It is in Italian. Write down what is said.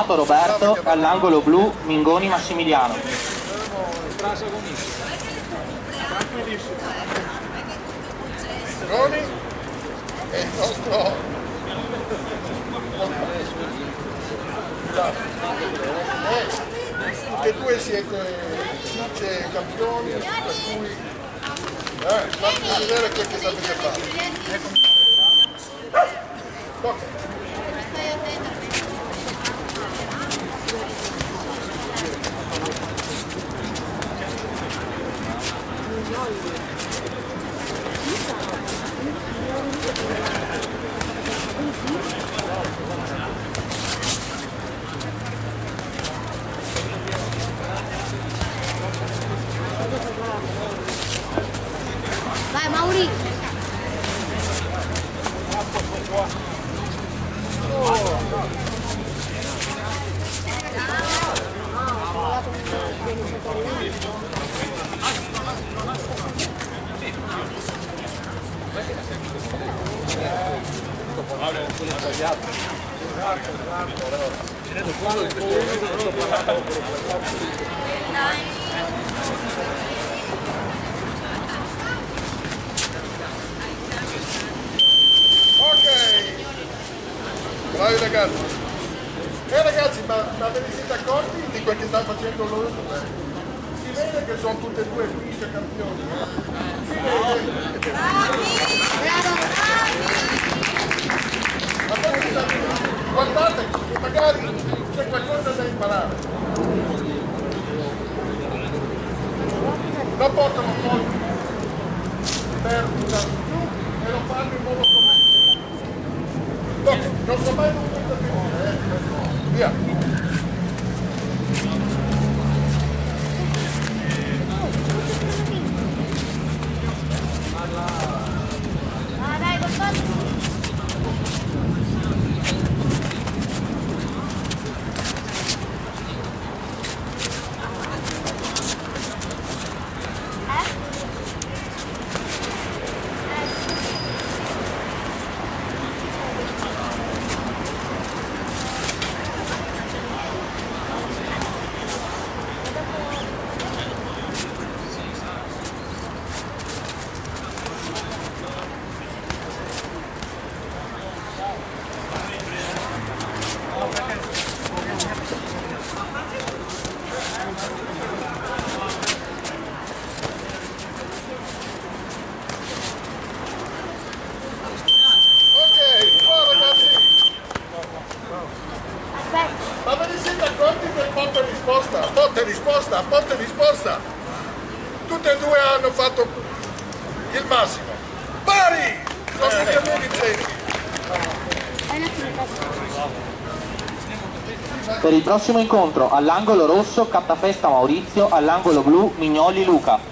Roberto, all'angolo blu Mingoni Massimiliano. Mingoni è il nostro tutti e due siete vice campioni, per cui fate vedere quel che sapete fare. Vai Mauri! Ok, bravi ragazzi. Ragazzi, ma ve ne siete accorti di quel che sta facendo loro due? Si vede che sono tutte e due vice campioni. Si vede. Ma guardate, magari c'è qualcosa da imparare. Lo portano poi per buttare giù e lo fanno in modo corretto. Non so mai dove intervenire, via. Dai, qualcosa! Ma ve ne siete accorti del botta e risposta? Botta e risposta, botta e risposta! Tutte e due hanno fatto il massimo. Pari! Sono i campioni vincenti. Per il prossimo incontro all'angolo rosso Cattafesta Maurizio, all'angolo blu Mignoli Luca.